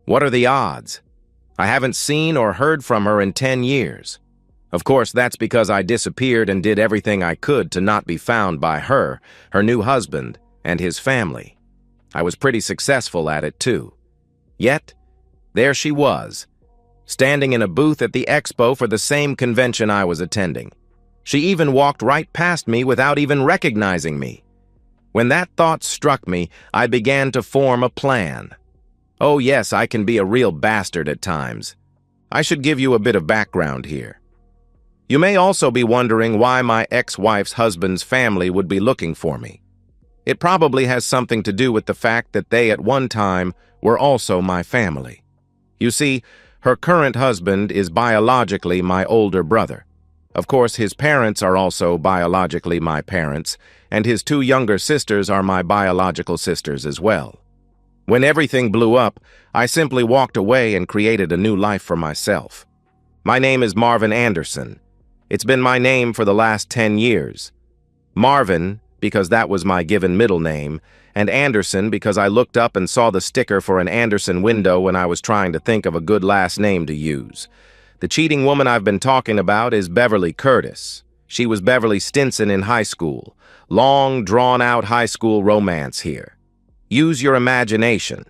What are the odds? I haven't seen or heard from her in 10 years. Of course, that's because I disappeared and did everything I could to not be found by her, her new husband, and his family. I was pretty successful at it, too. Yet, there she was, standing in a booth at the expo for the same convention I was attending. She even walked right past me without even recognizing me. When that thought struck me, I began to form a plan. Oh yes, I can be a real bastard at times. I should give you a bit of background here. You may also be wondering why my ex-wife's husband's family would be looking for me. It probably has something to do with the fact that they at one time were also my family. You see, her current husband is biologically my older brother. Of course, his parents are also biologically my parents, and his two younger sisters are my biological sisters as well. When everything blew up, I simply walked away and created a new life for myself. My name is Marvin Anderson. It's been my name for the last 10 years. Marvin, because that was my given middle name, and Anderson because I looked up and saw the sticker for an Anderson window when I was trying to think of a good last name to use. The cheating woman I've been talking about is Beverly Curtis. She was Beverly Stinson in high school. Long, drawn-out high school romance here. Use your imagination.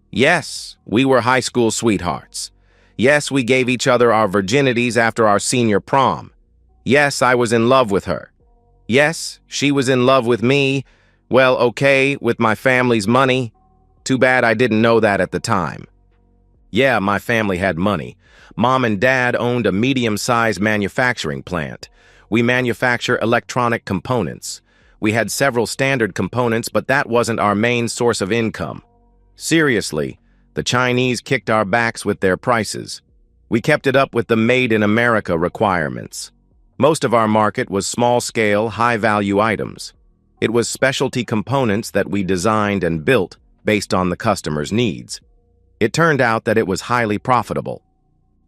Yes, we were high school sweethearts. Yes, we gave each other our virginities after our senior prom. Yes, I was in love with her. Yes, she was in love with me. Well, okay, with my family's money. Too bad I didn't know that at the time. Yeah, my family had money. Mom and Dad owned a medium-sized manufacturing plant. We manufacture electronic components. We had several standard components, but that wasn't our main source of income. Seriously, the Chinese kicked our backs with their prices. We kept it up with the Made in America requirements. Most of our market was small-scale, high-value items. It was specialty components that we designed and built based on the customer's needs. It turned out that it was highly profitable.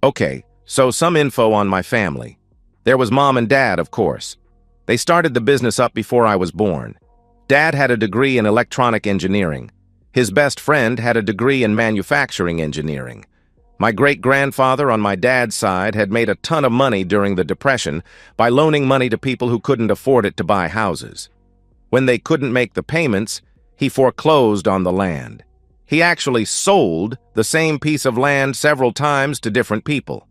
Okay, so some info on my family. There was Mom and Dad, of course. They started the business up before I was born. Dad had a degree in electronic engineering. His best friend had a degree in manufacturing engineering. My great-grandfather on my dad's side had made a ton of money during the Depression by loaning money to people who couldn't afford it to buy houses. When they couldn't make the payments, he foreclosed on the land. He actually sold the same piece of land several times to different people.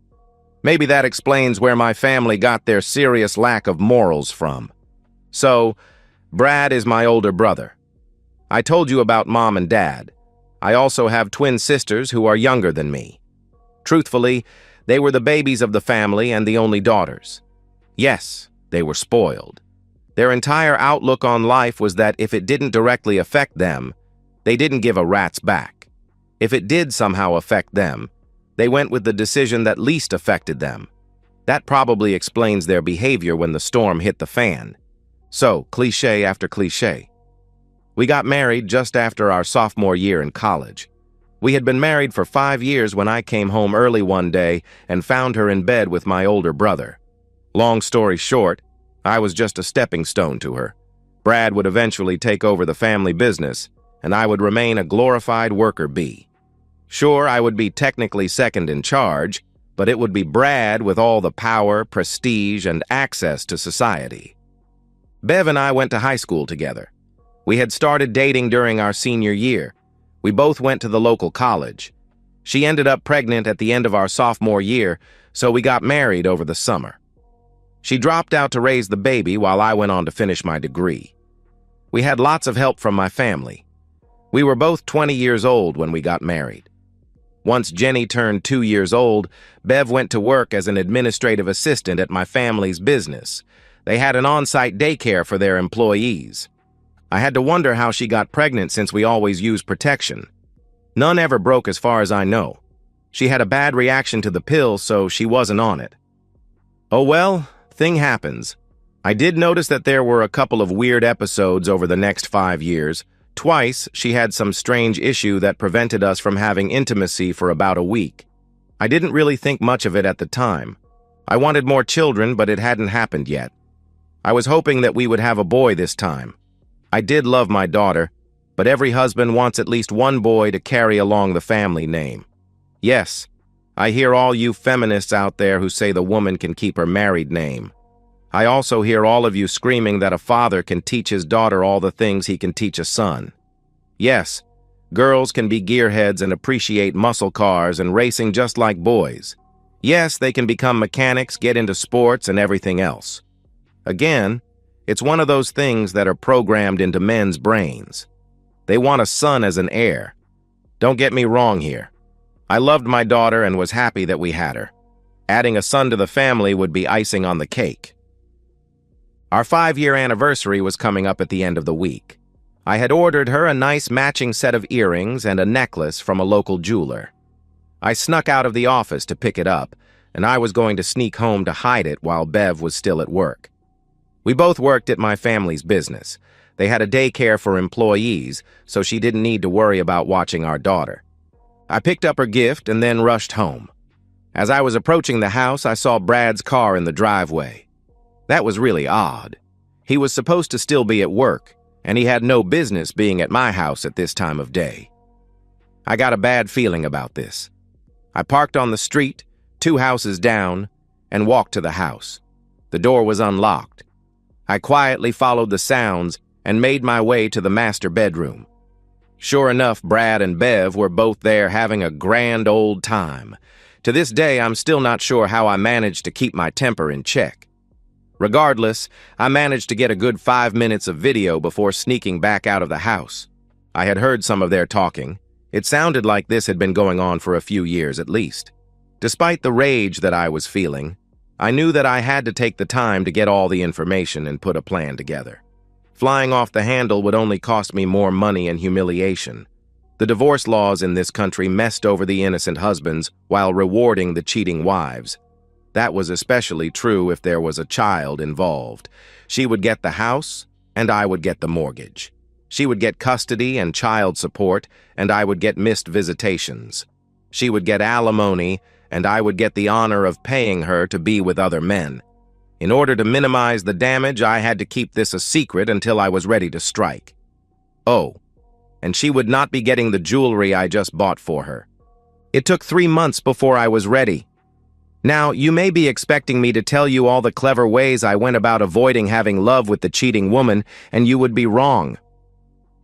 Maybe that explains where my family got their serious lack of morals from. So, Brad is my older brother. I told you about Mom and Dad. I also have twin sisters who are younger than me. Truthfully, they were the babies of the family and the only daughters. Yes, they were spoiled. Their entire outlook on life was that if it didn't directly affect them, they didn't give a rat's back. If it did somehow affect them, they went with the decision that least affected them. That probably explains their behavior when the storm hit the fan. So, cliché after cliché. We got married just after our sophomore year in college. We had been married for 5 years when I came home early one day and found her in bed with my older brother. Long story short, I was just a stepping stone to her. Brad would eventually take over the family business, and I would remain a glorified worker bee. Sure, I would be technically second in charge, but it would be Brad with all the power, prestige, and access to society. Bev and I went to high school together. We had started dating during our senior year. We both went to the local college. She ended up pregnant at the end of our sophomore year, so we got married over the summer. She dropped out to raise the baby while I went on to finish my degree. We had lots of help from my family. We were both 20 years old when we got married. Once Jenny turned 2 years old, Bev went to work as an administrative assistant at my family's business. They had an on-site daycare for their employees. I had to wonder how she got pregnant since we always used protection. None ever broke as far as I know. She had a bad reaction to the pill, so she wasn't on it. Oh well, thing happens. I did notice that there were a couple of weird episodes over the next 5 years. Twice, she had some strange issue that prevented us from having intimacy for about a week. I didn't really think much of it at the time. I wanted more children, but it hadn't happened yet. I was hoping that we would have a boy this time. I did love my daughter, but every husband wants at least one boy to carry along the family name. Yes, I hear all you feminists out there who say the woman can keep her married name. I also hear all of you screaming that a father can teach his daughter all the things he can teach a son. Yes, girls can be gearheads and appreciate muscle cars and racing just like boys. Yes, they can become mechanics, get into sports, and everything else. Again, it's one of those things that are programmed into men's brains. They want a son as an heir. Don't get me wrong here. I loved my daughter and was happy that we had her. Adding a son to the family would be icing on the cake. Our 5-year anniversary was coming up at the end of the week. I had ordered her a nice matching set of earrings and a necklace from a local jeweler. I snuck out of the office to pick it up, and I was going to sneak home to hide it while Bev was still at work. We both worked at my family's business. They had a daycare for employees, so she didn't need to worry about watching our daughter. I picked up her gift and then rushed home. As I was approaching the house, I saw Brad's car in the driveway. That was really odd. He was supposed to still be at work, and he had no business being at my house at this time of day. I got a bad feeling about this. I parked on the street, 2 houses down, and walked to the house. The door was unlocked. I quietly followed the sounds and made my way to the master bedroom. Sure enough, Brad and Bev were both there having a grand old time. To this day, I'm still not sure how I managed to keep my temper in check. Regardless, I managed to get a good 5 minutes of video before sneaking back out of the house. I had heard some of their talking. It sounded like this had been going on for a few years at least. Despite the rage that I was feeling, I knew that I had to take the time to get all the information and put a plan together. Flying off the handle would only cost me more money and humiliation. The divorce laws in this country messed over the innocent husbands while rewarding the cheating wives. That was especially true if there was a child involved. She would get the house, and I would get the mortgage. She would get custody and child support, and I would get missed visitations. She would get alimony, and I would get the honor of paying her to be with other men. In order to minimize the damage, I had to keep this a secret until I was ready to strike. Oh, and she would not be getting the jewelry I just bought for her. It took 3 months before I was ready. Now, you may be expecting me to tell you all the clever ways I went about avoiding having love with the cheating woman, and you would be wrong.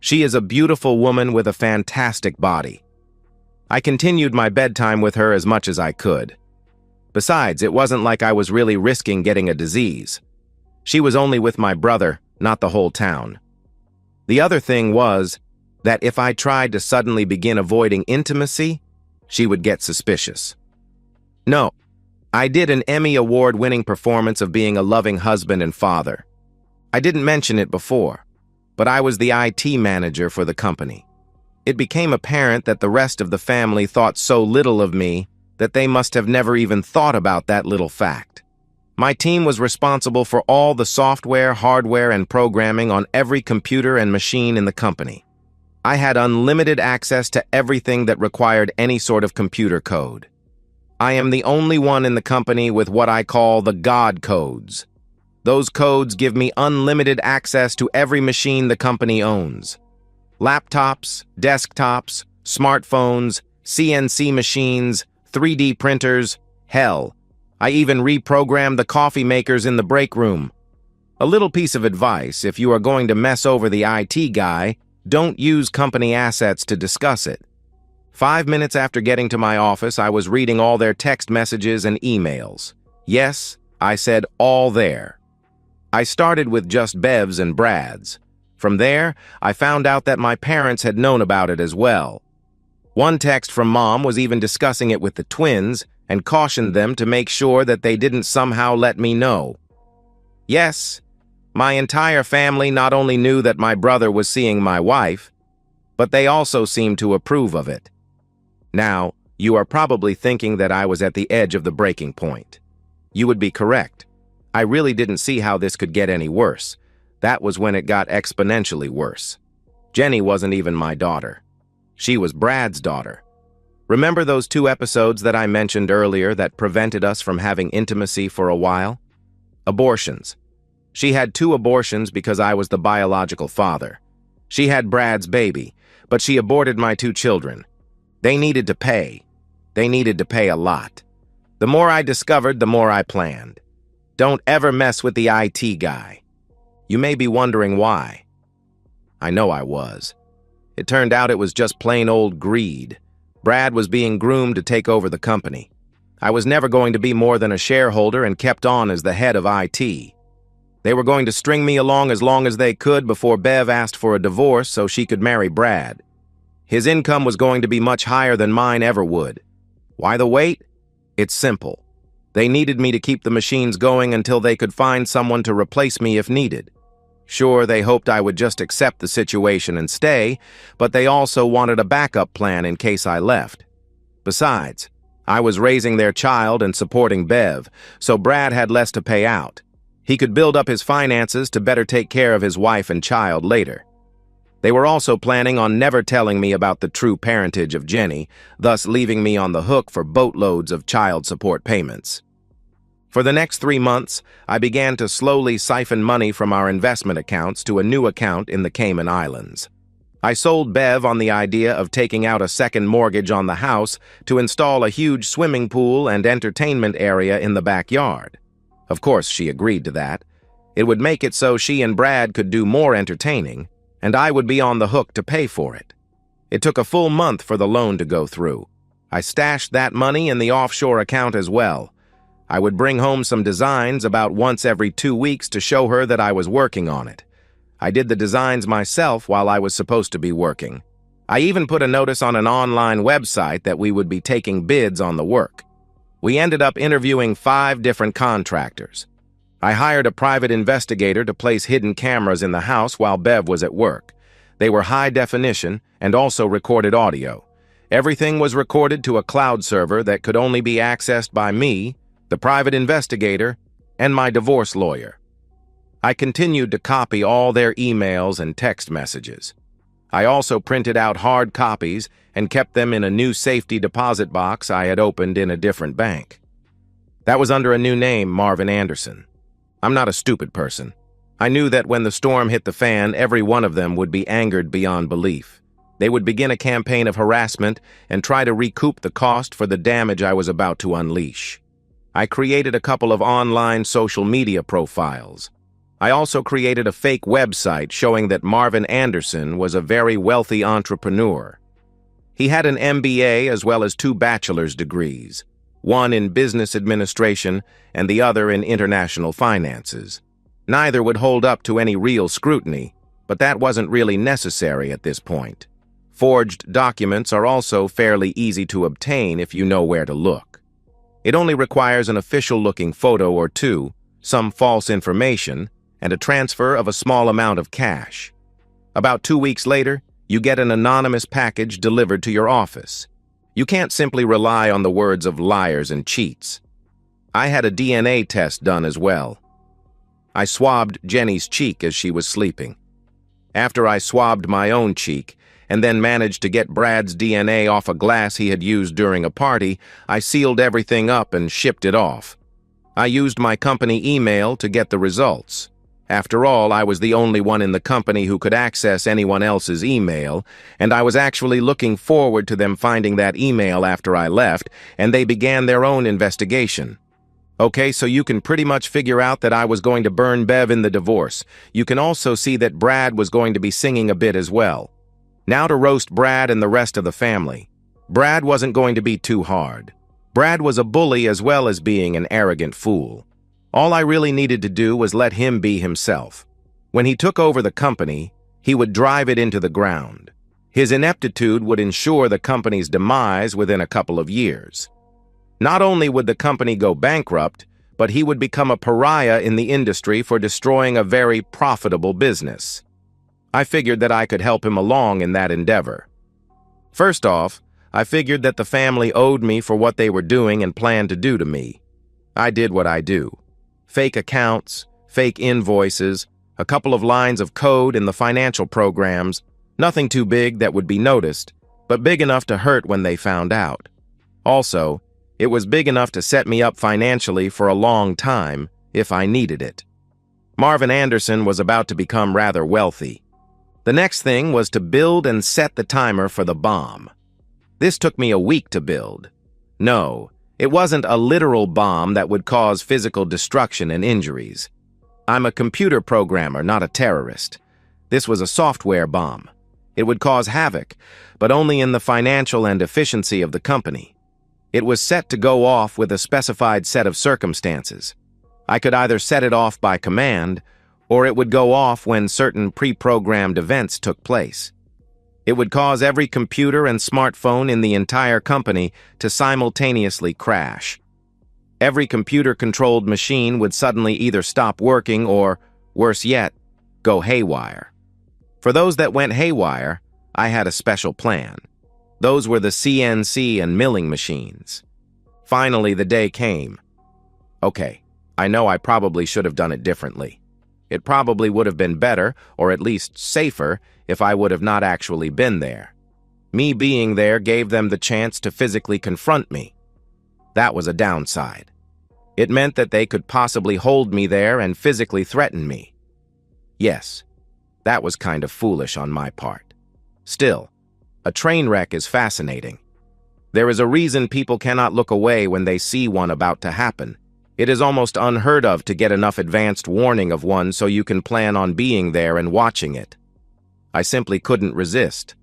She is a beautiful woman with a fantastic body. I continued my bedtime with her as much as I could. Besides, it wasn't like I was really risking getting a disease. She was only with my brother, not the whole town. The other thing was that if I tried to suddenly begin avoiding intimacy, she would get suspicious. No, I did an Emmy Award-winning performance of being a loving husband and father. I didn't mention it before, but I was the IT manager for the company. It became apparent that the rest of the family thought so little of me that they must have never even thought about that little fact. My team was responsible for all the software, hardware, and programming on every computer and machine in the company. I had unlimited access to everything that required any sort of computer code. I am the only one in the company with what I call the God codes. Those codes give me unlimited access to every machine the company owns. Laptops, desktops, smartphones, CNC machines, 3D printers, hell, I even reprogrammed the coffee makers in the break room. A little piece of advice: if you are going to mess over the IT guy, don't use company assets to discuss it. 5 minutes after getting to my office, I was reading all their text messages and emails. Yes, I said all there. I started with just Bev's and Brad's. From there, I found out that my parents had known about it as well. One text from Mom was even discussing it with the twins and cautioned them to make sure that they didn't somehow let me know. Yes, my entire family not only knew that my brother was seeing my wife, but they also seemed to approve of it. Now, you are probably thinking that I was at the edge of the breaking point. You would be correct. I really didn't see how this could get any worse. That was when it got exponentially worse. Jenny wasn't even my daughter. She was Brad's daughter. Remember those 2 episodes that I mentioned earlier that prevented us from having intimacy for a while? Abortions. She had 2 abortions because I was the biological father. She had Brad's baby, but she aborted my 2 children. They needed to pay. They needed to pay a lot. The more I discovered, the more I planned. Don't ever mess with the IT guy. You may be wondering why. I know I was. It turned out it was just plain old greed. Brad was being groomed to take over the company. I was never going to be more than a shareholder and kept on as the head of IT. They were going to string me along as they could before Bev asked for a divorce so she could marry Brad. His income was going to be much higher than mine ever would. Why the wait? It's simple. They needed me to keep the machines going until they could find someone to replace me if needed. Sure, they hoped I would just accept the situation and stay, but they also wanted a backup plan in case I left. Besides, I was raising their child and supporting Bev, so Brad had less to pay out. He could build up his finances to better take care of his wife and child later. They were also planning on never telling me about the true parentage of Jenny, thus leaving me on the hook for boatloads of child support payments. For the next 3 months, I began to slowly siphon money from our investment accounts to a new account in the Cayman Islands. I sold Bev on the idea of taking out a second mortgage on the house to install a huge swimming pool and entertainment area in the backyard. Of course, she agreed to that. It would make it so she and Brad could do more entertaining, and I would be on the hook to pay for it. It took a full month for the loan to go through. I stashed that money in the offshore account as well. I would bring home some designs about once every 2 weeks to show her that I was working on it. I did the designs myself while I was supposed to be working. I even put a notice on an online website that we would be taking bids on the work. We ended up interviewing 5 different contractors. I hired a private investigator to place hidden cameras in the house while Bev was at work. They were high definition and also recorded audio. Everything was recorded to a cloud server that could only be accessed by me, the private investigator, and my divorce lawyer. I continued to copy all their emails and text messages. I also printed out hard copies and kept them in a new safety deposit box I had opened in a different bank. That was under a new name, Marvin Anderson. I'm not a stupid person. I knew that when the storm hit the fan, every one of them would be angered beyond belief. They would begin a campaign of harassment and try to recoup the cost for the damage I was about to unleash. I created a couple of online social media profiles. I also created a fake website showing that Marvin Anderson was a very wealthy entrepreneur. He had an MBA as well as 2 bachelor's degrees, one in business administration and the other in international finances. Neither would hold up to any real scrutiny, but that wasn't really necessary at this point. Forged documents are also fairly easy to obtain if you know where to look. It only requires an official-looking photo or 2, some false information, and a transfer of a small amount of cash. About 2 weeks later, you get an anonymous package delivered to your office. You can't simply rely on the words of liars and cheats. I had a DNA test done as well. I swabbed Jenny's cheek as she was sleeping. After I swabbed my own cheek, and then managed to get Brad's DNA off a glass he had used during a party, I sealed everything up and shipped it off. I used my company email to get the results. After all, I was the only one in the company who could access anyone else's email, and I was actually looking forward to them finding that email after I left, and they began their own investigation. Okay, so you can pretty much figure out that I was going to burn Bev in the divorce. You can also see that Brad was going to be singing a bit as well. Now to roast Brad and the rest of the family. Brad wasn't going to be too hard. Brad was a bully as well as being an arrogant fool. All I really needed to do was let him be himself. When he took over the company, he would drive it into the ground. His ineptitude would ensure the company's demise within a couple of years. Not only would the company go bankrupt, but he would become a pariah in the industry for destroying a very profitable business. I figured that I could help him along in that endeavor. First off, I figured that the family owed me for what they were doing and planned to do to me. I did what I do. Fake accounts, fake invoices, a couple of lines of code in the financial programs, nothing too big that would be noticed, but big enough to hurt when they found out. Also, it was big enough to set me up financially for a long time if I needed it. Marvin Anderson was about to become rather wealthy. The next thing was to build and set the timer for the bomb. This took me a week to build. No, it wasn't a literal bomb that would cause physical destruction and injuries. I'm a computer programmer, not a terrorist. This was a software bomb. It would cause havoc, but only in the financial and efficiency of the company. It was set to go off with a specified set of circumstances. I could either set it off by command, or it would go off when certain pre-programmed events took place. It would cause every computer and smartphone in the entire company to simultaneously crash. Every computer-controlled machine would suddenly either stop working or, worse yet, go haywire. For those that went haywire, I had a special plan. Those were the CNC and milling machines. Finally, the day came. Okay, I know I probably should have done it differently. It probably would have been better, or at least safer, if I would have not actually been there. Me being there gave them the chance to physically confront me. That was a downside. It meant that they could possibly hold me there and physically threaten me. Yes, that was kind of foolish on my part. Still, a train wreck is fascinating. There is a reason people cannot look away when they see one about to happen. It is almost unheard of to get enough advanced warning of one so you can plan on being there and watching it. I simply couldn't resist.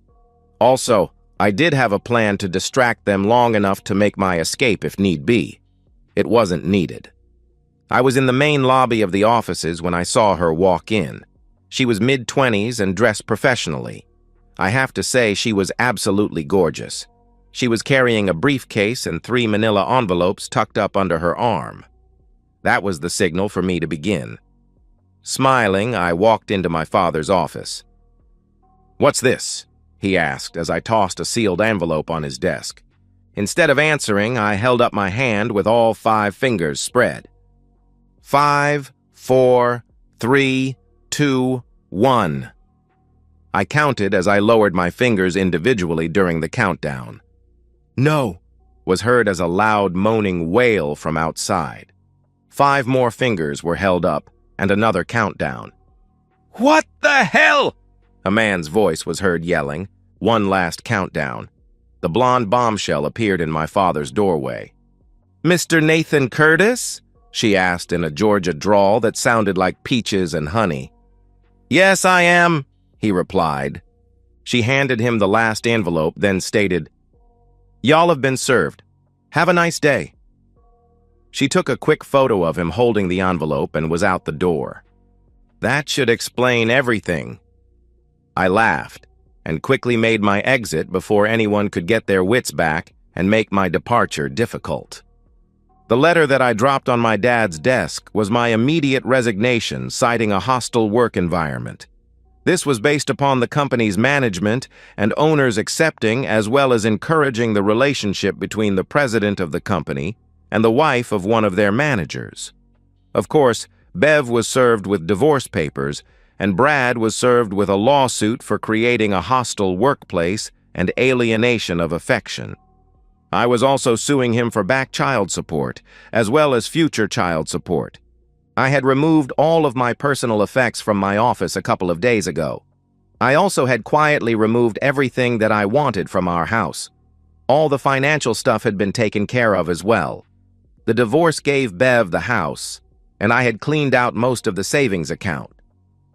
Also, I did have a plan to distract them long enough to make my escape if need be. It wasn't needed. I was in the main lobby of the offices when I saw her walk in. She was mid-20s and dressed professionally. I have to say she was absolutely gorgeous. She was carrying a briefcase and 3 manila envelopes tucked up under her arm. That was the signal for me to begin. Smiling, I walked into my father's office. "What's this?" he asked as I tossed a sealed envelope on his desk. Instead of answering, I held up my hand with all 5 fingers spread. 5, 4, 3, 2, 1. I counted as I lowered my fingers individually during the countdown. "No," was heard as a loud moaning wail from outside. 5 more fingers were held up, and another countdown. "What the hell?" a man's voice was heard yelling. One last countdown. The blonde bombshell appeared in my father's doorway. "Mr. Nathan Curtis?" she asked in a Georgia drawl that sounded like peaches and honey. "Yes, I am," he replied. She handed him the last envelope, then stated, "Y'all have been served. Have a nice day." She took a quick photo of him holding the envelope and was out the door. That should explain everything. I laughed and quickly made my exit before anyone could get their wits back and make my departure difficult. The letter that I dropped on my dad's desk was my immediate resignation, citing a hostile work environment. This was based upon the company's management and owners accepting as well as encouraging the relationship between the president of the company and the wife of one of their managers. Of course, Bev was served with divorce papers, and Brad was served with a lawsuit for creating a hostile workplace and alienation of affection. I was also suing him for back child support, as well as future child support. I had removed all of my personal effects from my office a couple of days ago. I also had quietly removed everything that I wanted from our house. All the financial stuff had been taken care of as well. The divorce gave Bev the house, and I had cleaned out most of the savings account.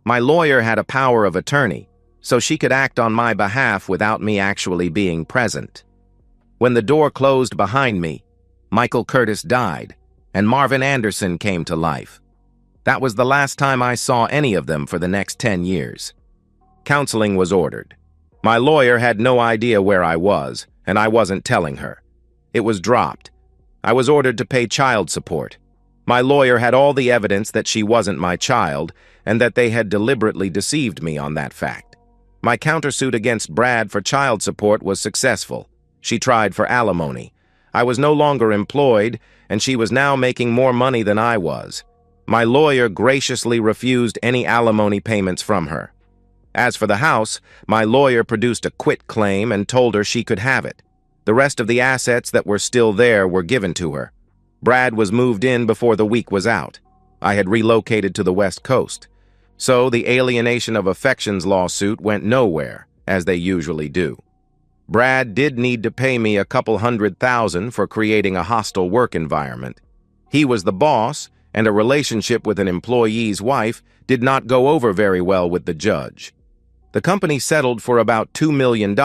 My lawyer had a power of attorney, so she could act on my behalf without me actually being present. When the door closed behind me, Michael Curtis died, and Marvin Anderson came to life. That was the last time I saw any of them for the next 10 years. Counseling was ordered. My lawyer had no idea where I was, and I wasn't telling her. It was dropped. I was ordered to pay child support. My lawyer had all the evidence that she wasn't my child, and that they had deliberately deceived me on that fact. My countersuit against Brad for child support was successful. She tried for alimony. I was no longer employed, and she was now making more money than I was. My lawyer graciously refused any alimony payments from her. As for the house, my lawyer produced a quit claim and told her she could have it. The rest of the assets that were still there were given to her. Brad was moved in before the week was out. I had relocated to the West Coast. So the alienation of affections lawsuit went nowhere, as they usually do. Brad did need to pay me a couple $100,000 for creating a hostile work environment. He was the boss, and a relationship with an employee's wife did not go over very well with the judge. The company settled for about $2 million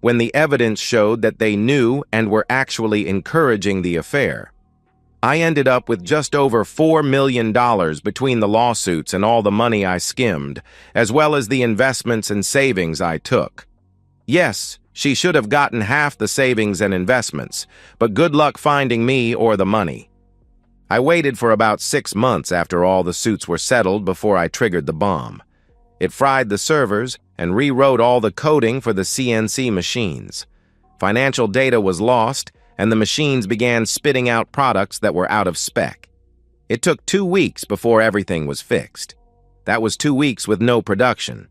when the evidence showed that they knew and were actually encouraging the affair. I ended up with just over $4 million between the lawsuits and all the money I skimmed, as well as the investments and savings I took. Yes, she should have gotten half the savings and investments, but good luck finding me or the money. I waited for about 6 months after all the suits were settled before I triggered the bomb. It fried the servers and rewrote all the coding for the CNC machines. Financial data was lost, and the machines began spitting out products that were out of spec. It took 2 weeks before everything was fixed. That was 2 weeks with no production.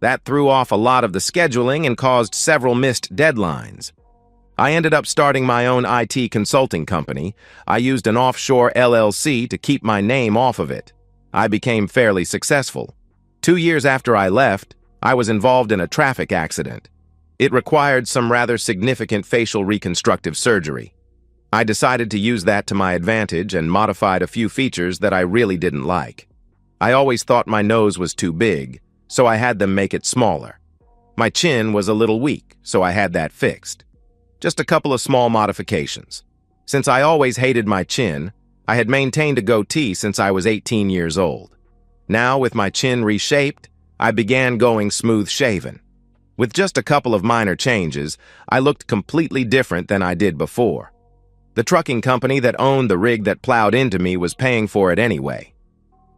That threw off a lot of the scheduling and caused several missed deadlines. I ended up starting my own IT consulting company. I used an offshore LLC to keep my name off of it. I became fairly successful. 2 years after I left, I was involved in a traffic accident. It required some rather significant facial reconstructive surgery. I decided to use that to my advantage and modified a few features that I really didn't like. I always thought my nose was too big, so I had them make it smaller. My chin was a little weak, so I had that fixed. Just a couple of small modifications. Since I always hated my chin, I had maintained a goatee since I was 18 years old. Now, with my chin reshaped, I began going smooth-shaven. With just a couple of minor changes, I looked completely different than I did before. The trucking company that owned the rig that plowed into me was paying for it anyway.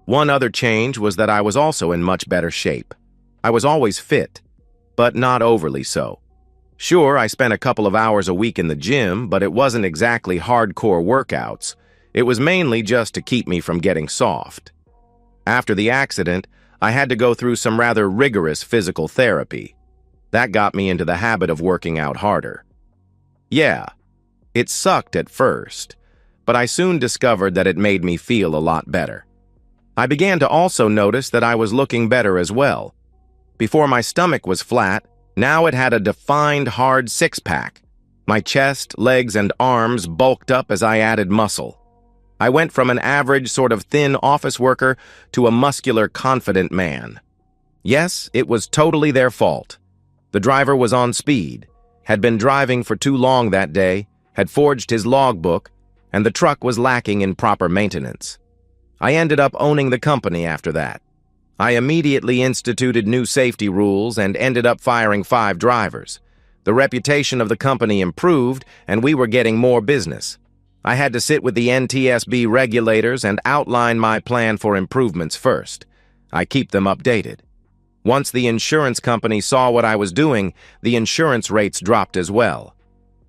One other change was that I was also in much better shape. I was always fit, but not overly so. Sure, I spent a couple of hours a week in the gym, but it wasn't exactly hardcore workouts. It was mainly just to keep me from getting soft. After the accident, I had to go through some rather rigorous physical therapy. That got me into the habit of working out harder. Yeah, it sucked at first, but I soon discovered that it made me feel a lot better. I began to also notice that I was looking better as well. Before my stomach was flat, now it had a defined hard six-pack. My chest, legs, and arms bulked up as I added muscle. I went from an average sort of thin office worker to a muscular, confident man. Yes, it was totally their fault. The driver was on speed, had been driving for too long that day, had forged his logbook, and the truck was lacking in proper maintenance. I ended up owning the company after that. I immediately instituted new safety rules and ended up firing 5 drivers. The reputation of the company improved, and we were getting more business. I had to sit with the NTSB regulators and outline my plan for improvements first. I keep them updated. Once the insurance company saw what I was doing, the insurance rates dropped as well.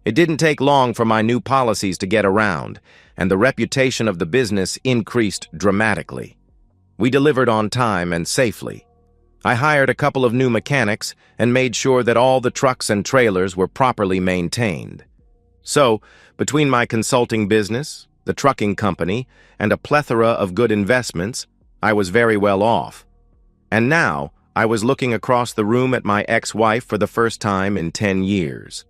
It didn't take long for my new policies to get around, and the reputation of the business increased dramatically. We delivered on time and safely. I hired a couple of new mechanics and made sure that all the trucks and trailers were properly maintained. So, between my consulting business, the trucking company, and a plethora of good investments, I was very well off. And now, I was looking across the room at my ex-wife for the first time in 10 years.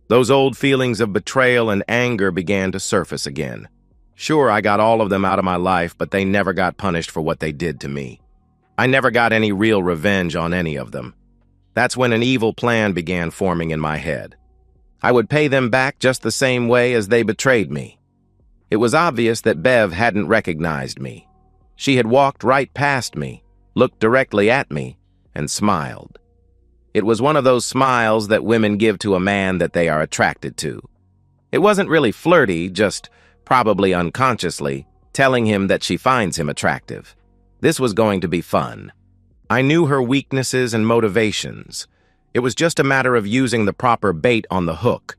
Those old feelings of betrayal and anger began to surface again. Sure, I got all of them out of my life, but they never got punished for what they did to me. I never got any real revenge on any of them. That's when an evil plan began forming in my head. I would pay them back just the same way as they betrayed me. It was obvious that Bev hadn't recognized me. She had walked right past me, looked directly at me, and smiled. It was one of those smiles that women give to a man that they are attracted to. It wasn't really flirty, just probably unconsciously, telling him that she finds him attractive. This was going to be fun. I knew her weaknesses and motivations. It was just a matter of using the proper bait on the hook.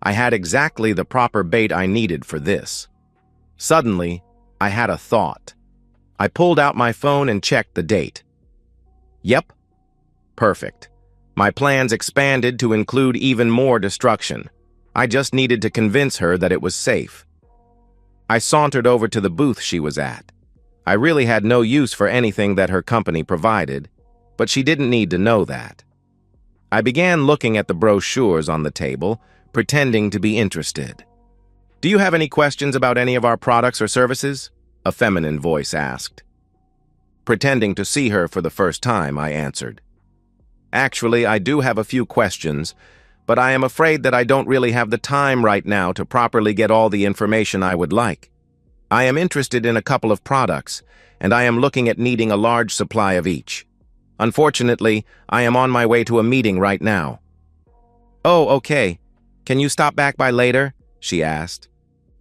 I had exactly the proper bait I needed for this. Suddenly, I had a thought. I pulled out my phone and checked the date. Yep. Perfect. My plans expanded to include even more destruction. I just needed to convince her that it was safe. I sauntered over to the booth she was at. I really had no use for anything that her company provided, but she didn't need to know that. I began looking at the brochures on the table, pretending to be interested. "Do you have any questions about any of our products or services?" a feminine voice asked. Pretending to see her for the first time, I answered. "Actually, I do have a few questions, but I am afraid that I don't really have the time right now to properly get all the information I would like. I am interested in a couple of products, and I am looking at needing a large supply of each. Unfortunately, I am on my way to a meeting right now." "Oh, okay. Can you stop back by later?" she asked.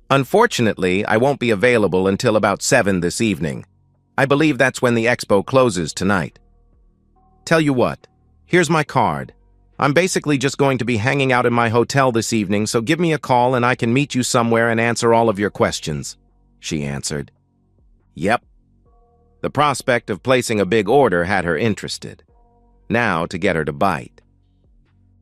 "Unfortunately, I won't be available until about 7 this evening. I believe that's when the expo closes tonight. Tell you what, here's my card. I'm basically just going to be hanging out in my hotel this evening, so give me a call and I can meet you somewhere and answer all of your questions," she answered. Yep. The prospect of placing a big order had her interested. Now to get her to bite.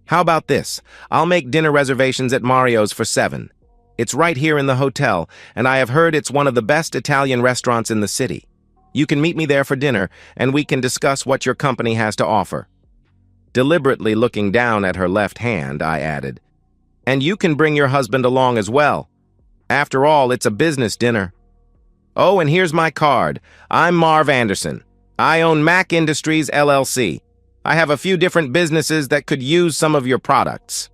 "How about this? I'll make dinner reservations at Mario's for 7. It's right here in the hotel, and I have heard it's one of the best Italian restaurants in the city. You can meet me there for dinner, and we can discuss what your company has to offer." Deliberately looking down at her left hand, I added, "And you can bring your husband along as well. After all, it's a business dinner. Oh, and here's my card. I'm Marv Anderson. I own Mac Industries, LLC. I have a few different businesses that could use some of your products."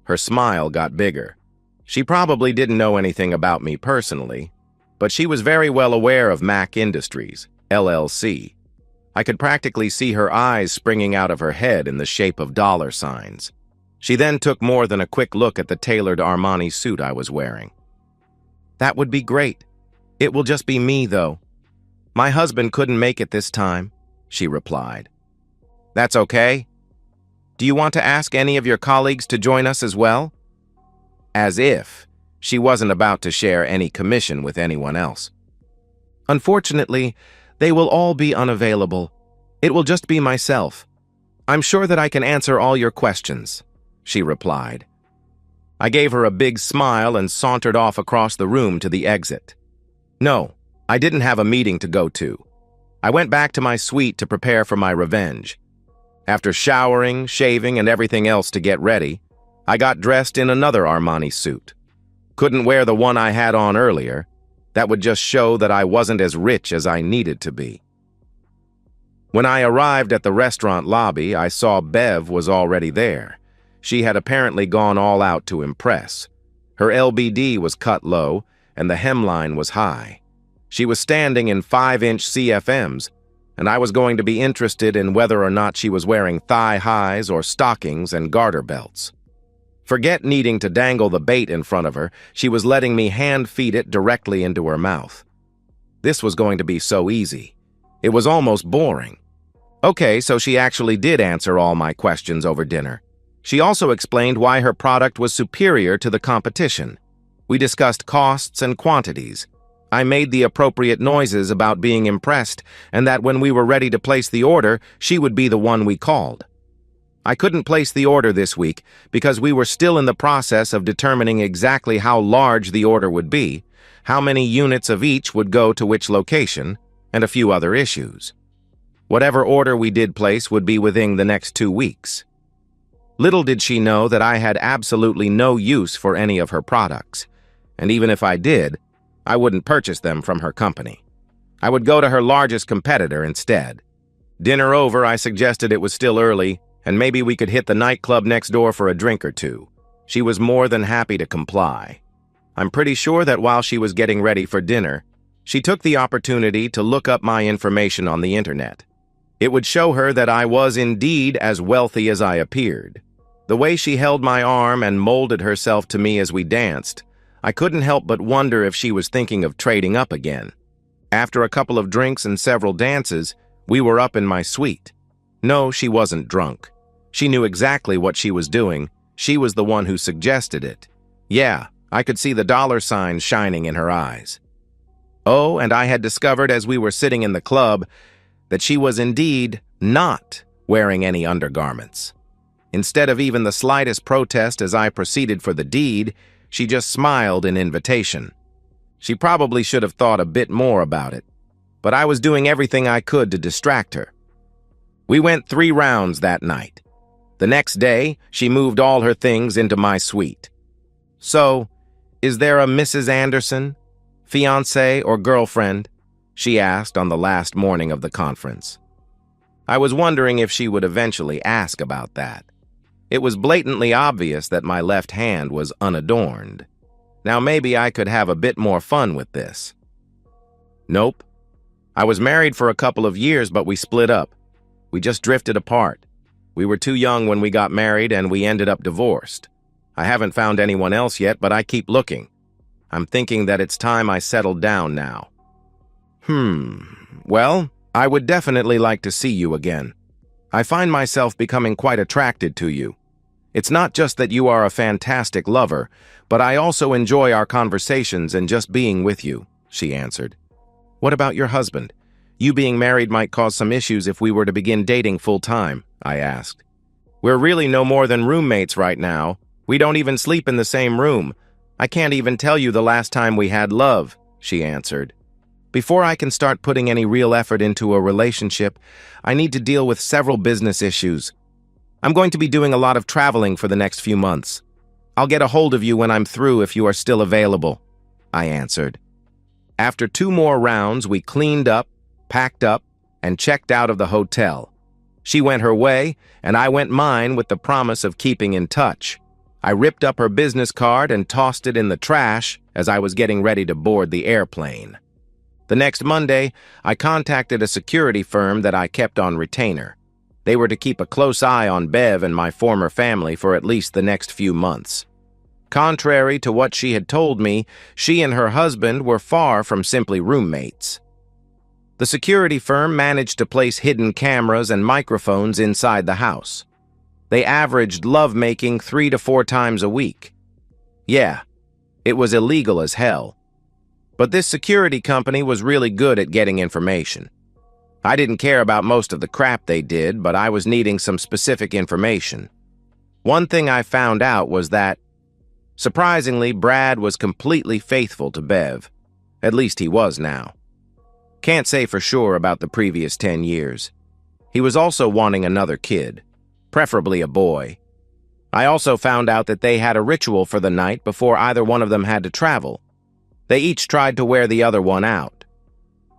Her smile got bigger. She probably didn't know anything about me personally, but she was very well aware of Mac Industries, LLC. I could practically see her eyes springing out of her head in the shape of dollar signs. She then took more than a quick look at the tailored Armani suit I was wearing. "That would be great. It will just be me, though. My husband couldn't make it this time," she replied. "That's okay. Do you want to ask any of your colleagues to join us as well?" As if she wasn't about to share any commission with anyone else. "Unfortunately, they will all be unavailable. It will just be myself. I'm sure that I can answer all your questions," she replied. I gave her a big smile and sauntered off across the room to the exit. No, I didn't have a meeting to go to. I went back to my suite to prepare for my revenge. After showering, shaving, and everything else to get ready, I got dressed in another Armani suit. Couldn't wear the one I had on earlier. That would just show that I wasn't as rich as I needed to be. When I arrived at the restaurant lobby, I saw Bev was already there. She had apparently gone all out to impress. Her LBD was cut low, and the hemline was high. She was standing in 5-inch CFMs, and I was going to be interested in whether or not she was wearing thigh highs or stockings and garter belts. Forget needing to dangle the bait in front of her, she was letting me hand-feed it directly into her mouth. This was going to be so easy. It was almost boring. Okay, so she actually did answer all my questions over dinner. She also explained why her product was superior to the competition. We discussed costs and quantities. I made the appropriate noises about being impressed and that when we were ready to place the order, she would be the one we called. I couldn't place the order this week because we were still in the process of determining exactly how large the order would be, how many units of each would go to which location, and a few other issues. Whatever order we did place would be within the next 2 weeks. Little did she know that I had absolutely no use for any of her products, and even if I did, I wouldn't purchase them from her company. I would go to her largest competitor instead. Dinner over, I suggested it was still early, and maybe we could hit the nightclub next door for a drink or two. She was more than happy to comply. I'm pretty sure that while she was getting ready for dinner, she took the opportunity to look up my information on the internet. It would show her that I was indeed as wealthy as I appeared. The way she held my arm and molded herself to me as we danced, I couldn't help but wonder if she was thinking of trading up again. After a couple of drinks and several dances, we were up in my suite. No, she wasn't drunk. She knew exactly what she was doing. She was the one who suggested it. Yeah, I could see the dollar signs shining in her eyes. Oh, and I had discovered as we were sitting in the club that she was indeed not wearing any undergarments. Instead of even the slightest protest as I proceeded for the deed, she just smiled in invitation. She probably should have thought a bit more about it, but I was doing everything I could to distract her. We went 3 rounds that night. The next day, she moved all her things into my suite. "So, is there a Mrs. Anderson? Fiancé or girlfriend?" she asked on the last morning of the conference. I was wondering if she would eventually ask about that. It was blatantly obvious that my left hand was unadorned. Now maybe I could have a bit more fun with this. Nope. I was married for a couple of years, but we split up. We just drifted apart. We were too young when we got married, and we ended up divorced. I haven't found anyone else yet, but I keep looking. I'm thinking that it's time I settled down now. Well, I would definitely like to see you again. I find myself becoming quite attracted to you. It's not just that you are a fantastic lover, but I also enjoy our conversations and just being with you, she answered. What about your husband? You being married might cause some issues if we were to begin dating full-time, I asked. We're really no more than roommates right now. We don't even sleep in the same room. I can't even tell you the last time we had love, she answered. Before I can start putting any real effort into a relationship, I need to deal with several business issues. I'm going to be doing a lot of traveling for the next few months. I'll get a hold of you when I'm through if you are still available, I answered. After 2 more rounds, we cleaned up, packed up, and checked out of the hotel. She went her way, and I went mine with the promise of keeping in touch. I ripped up her business card and tossed it in the trash as I was getting ready to board the airplane. The next Monday, I contacted a security firm that I kept on retainer. They were to keep a close eye on Bev and my former family for at least the next few months. Contrary to what she had told me, she and her husband were far from simply roommates. The security firm managed to place hidden cameras and microphones inside the house. They averaged lovemaking 3 to 4 times a week. Yeah, it was illegal as hell. But this security company was really good at getting information. I didn't care about most of the crap they did, but I was needing some specific information. One thing I found out was that, surprisingly, Brad was completely faithful to Bev. At least he was now. Can't say for sure about the previous 10 years. He was also wanting another kid, preferably a boy. I also found out that they had a ritual for the night before either one of them had to travel. They each tried to wear the other one out.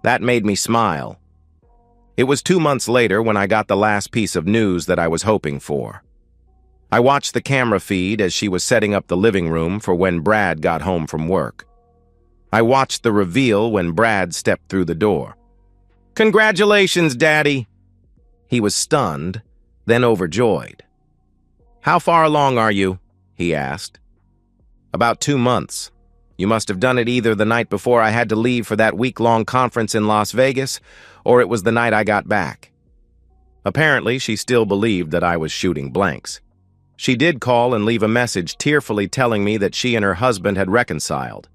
That made me smile. It was 2 months later when I got the last piece of news that I was hoping for. I watched the camera feed as she was setting up the living room for when Brad got home from work. I watched the reveal when Brad stepped through the door. "Congratulations, Daddy!" He was stunned, then overjoyed. "How far along are you?" he asked. "About 2 months. You must have done it either the night before I had to leave for that week-long conference in Las Vegas, or it was the night I got back." Apparently, she still believed that I was shooting blanks. She did call and leave a message tearfully telling me that she and her husband had reconciled.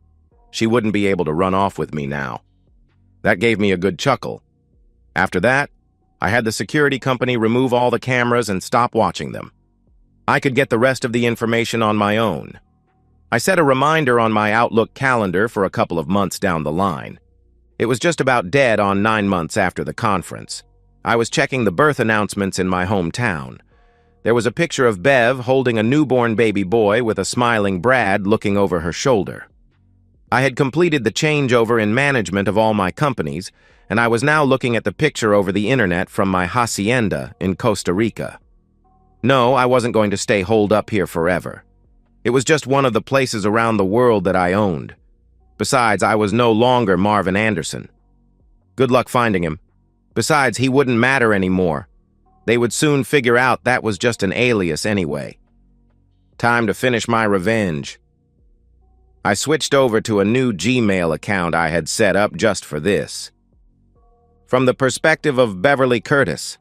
She wouldn't be able to run off with me now. That gave me a good chuckle. After that, I had the security company remove all the cameras and stop watching them. I could get the rest of the information on my own. I set a reminder on my Outlook calendar for a couple of months down the line. It was just about dead on 9 months after the conference. I was checking the birth announcements in my hometown. There was a picture of Bev holding a newborn baby boy with a smiling Brad looking over her shoulder. I had completed the changeover in management of all my companies, and I was now looking at the picture over the internet from my hacienda in Costa Rica. No, I wasn't going to stay holed up here forever. It was just one of the places around the world that I owned. Besides, I was no longer Marvin Anderson. Good luck finding him. Besides, he wouldn't matter anymore. They would soon figure out that was just an alias anyway. Time to finish my revenge. I switched over to a new Gmail account I had set up just for this. From the perspective of Beverly Curtis.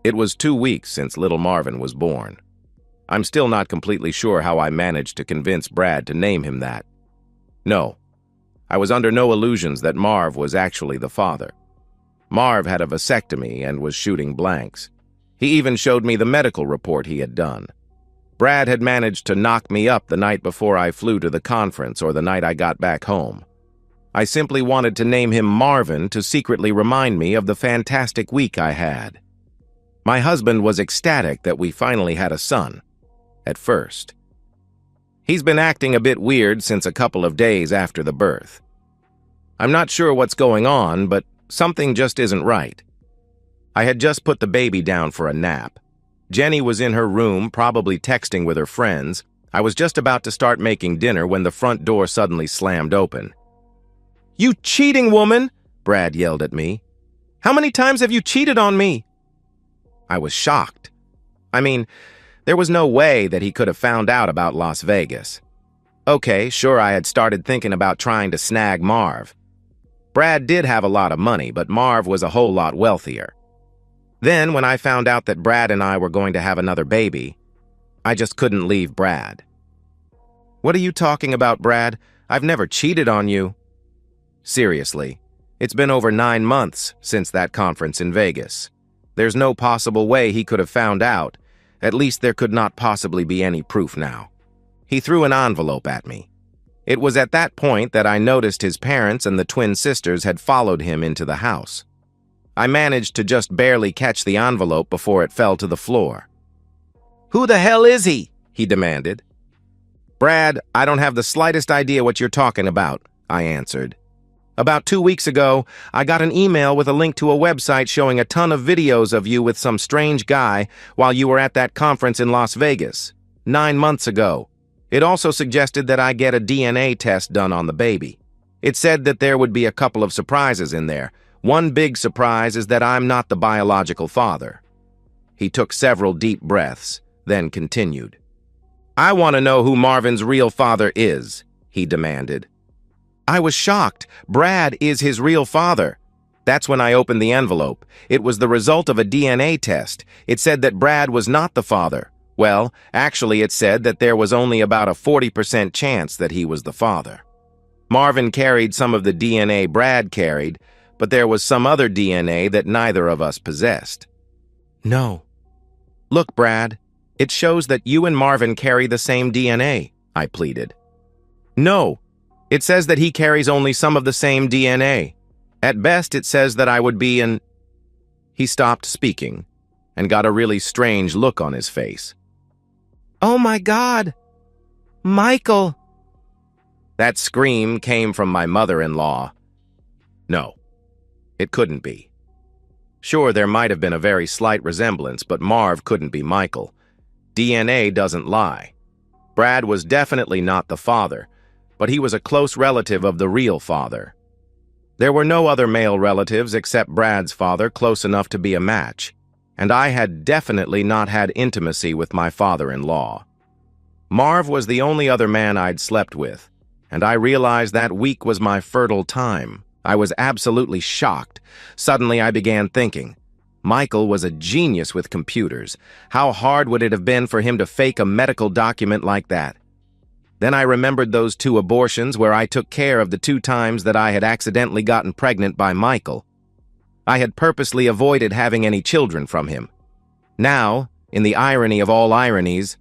It was 2 weeks since little Marvin was born. I'm still not completely sure how I managed to convince Brad to name him that. No, I was under no illusions that Marv was actually the father. Marv had a vasectomy and was shooting blanks. He even showed me the medical report he had done. Brad had managed to knock me up the night before I flew to the conference or the night I got back home. I simply wanted to name him Marvin to secretly remind me of the fantastic week I had. My husband was ecstatic that we finally had a son. At first. He's been acting a bit weird since a couple of days after the birth. I'm not sure what's going on, but something just isn't right. I had just put the baby down for a nap. Jenny was in her room, probably texting with her friends. I was just about to start making dinner when the front door suddenly slammed open. "You cheating woman!" Brad yelled at me. "How many times have you cheated on me?" I was shocked. I mean, there was no way that he could have found out about Las Vegas. Okay, sure, I had started thinking about trying to snag Marv. Brad did have a lot of money, but Marv was a whole lot wealthier. Then, when I found out that Brad and I were going to have another baby, I just couldn't leave Brad. "What are you talking about, Brad? I've never cheated on you." Seriously, it's been over 9 months since that conference in Vegas. There's no possible way he could have found out. At least there could not possibly be any proof now. He threw an envelope at me. It was at that point that I noticed his parents and the twin sisters had followed him into the house. I managed to just barely catch the envelope before it fell to the floor. "Who the hell is he?" he demanded. "Brad, I don't have the slightest idea what you're talking about," I answered. "About 2 weeks ago, I got an email with a link to a website showing a ton of videos of you with some strange guy while you were at that conference in Las Vegas, 9 months ago. It also suggested that I get a DNA test done on the baby. It said that there would be a couple of surprises in there. One big surprise is that I'm not the biological father." He took several deep breaths, then continued. "I want to know who Marvin's real father is," he demanded. I was shocked. Brad is his real father. That's when I opened the envelope. It was the result of a DNA test. It said that Brad was not the father. Well, actually it said that there was only about a 40% chance that he was the father. Marvin carried some of the DNA Brad carried, but there was some other DNA that neither of us possessed. "No. Look, Brad, it shows that you and Marvin carry the same DNA," I pleaded. "No. It says that he carries only some of the same DNA. At best, it says that I would be an..." He stopped speaking and got a really strange look on his face. "Oh my God! Michael!" That scream came from my mother-in-law. No, it couldn't be. Sure, there might have been a very slight resemblance, but Marv couldn't be Michael. DNA doesn't lie. Brad was definitely not the father, but he was a close relative of the real father. There were no other male relatives except Brad's father close enough to be a match, and I had definitely not had intimacy with my father-in-law. Marv was the only other man I'd slept with, and I realized that week was my fertile time. I was absolutely shocked. Suddenly I began thinking, Michael was a genius with computers. How hard would it have been for him to fake a medical document like that? Then I remembered those 2 abortions where I took care of the 2 times that I had accidentally gotten pregnant by Michael. I had purposely avoided having any children from him. Now, in the irony of all ironies,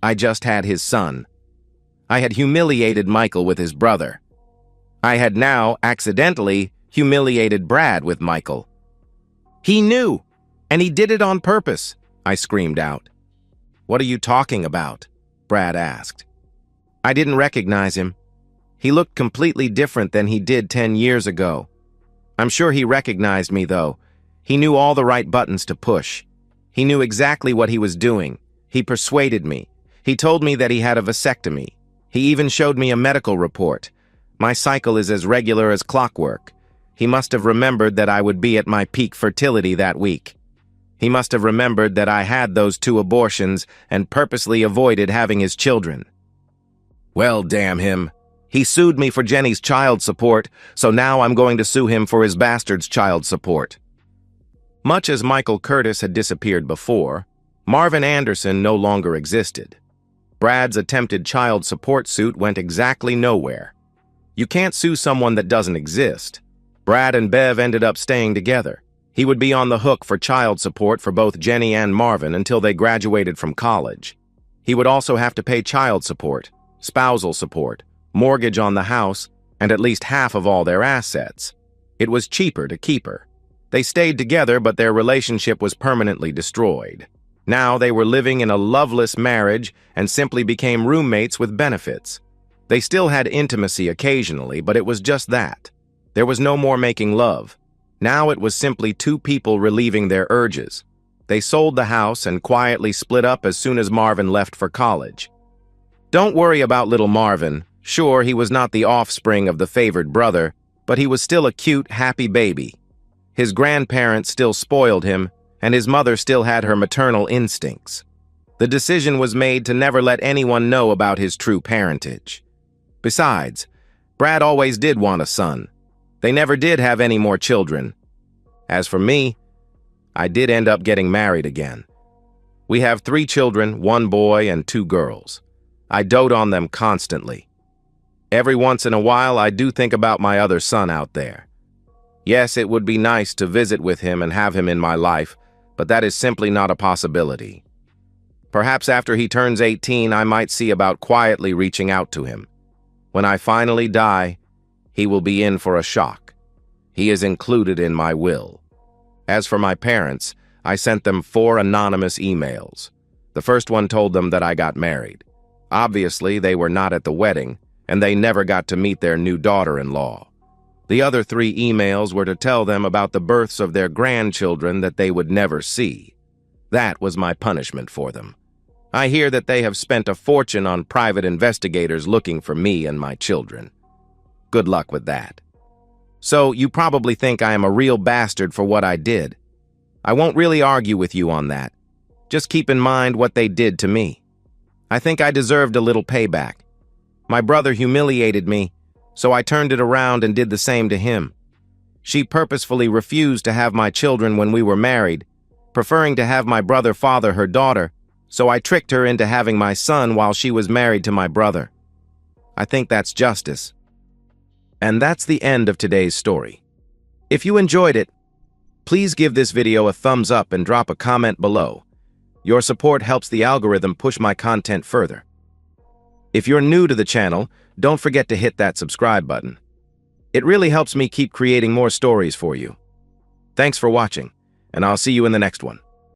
I just had his son. I had humiliated Michael with his brother. I had now accidentally humiliated Brad with Michael. "He knew, and he did it on purpose," I screamed out. "What are you talking about?" Brad asked. I didn't recognize him. He looked completely different than he did 10 years ago. I'm sure he recognized me, though. He knew all the right buttons to push. He knew exactly what he was doing. He persuaded me. He told me that he had a vasectomy. He even showed me a medical report. My cycle is as regular as clockwork. He must have remembered that I would be at my peak fertility that week. He must have remembered that I had those 2 abortions and purposely avoided having his children. Well, damn him. He sued me for Jenny's child support, so now I'm going to sue him for his bastard's child support. Much as Michael Curtis had disappeared before, Marvin Anderson no longer existed. Brad's attempted child support suit went exactly nowhere. You can't sue someone that doesn't exist. Brad and Bev ended up staying together. He would be on the hook for child support for both Jenny and Marvin until they graduated from college. He would also have to pay child support, spousal support, mortgage on the house, and at least half of all their assets. It was cheaper to keep her. They stayed together, but their relationship was permanently destroyed. Now they were living in a loveless marriage and simply became roommates with benefits. They still had intimacy occasionally, but it was just that. There was no more making love. Now it was simply two people relieving their urges. They sold the house and quietly split up as soon as Marvin left for college. Don't worry about little Marvin. Sure, he was not the offspring of the favored brother, but he was still a cute, happy baby. His grandparents still spoiled him, and his mother still had her maternal instincts. The decision was made to never let anyone know about his true parentage. Besides, Brad always did want a son. They never did have any more children. As for me, I did end up getting married again. We have 3 children, 1 boy and 2 girls. I dote on them constantly. Every once in a while, I do think about my other son out there. Yes, it would be nice to visit with him and have him in my life, but that is simply not a possibility. Perhaps after he turns 18, I might see about quietly reaching out to him. When I finally die, he will be in for a shock. He is included in my will. As for my parents, I sent them 4 anonymous emails. The first one told them that I got married. Obviously, they were not at the wedding, and they never got to meet their new daughter-in-law. The other 3 emails were to tell them about the births of their grandchildren that they would never see. That was my punishment for them. I hear that they have spent a fortune on private investigators looking for me and my children. Good luck with that. So, you probably think I am a real bastard for what I did. I won't really argue with you on that. Just keep in mind what they did to me. I think I deserved a little payback. My brother humiliated me, so I turned it around and did the same to him. She purposefully refused to have my children when we were married, preferring to have my brother father her daughter, so I tricked her into having my son while she was married to my brother. I think that's justice. And that's the end of today's story. If you enjoyed it, please give this video a thumbs up and drop a comment below. Your support helps the algorithm push my content further. If you're new to the channel, don't forget to hit that subscribe button. It really helps me keep creating more stories for you. Thanks for watching, and I'll see you in the next one.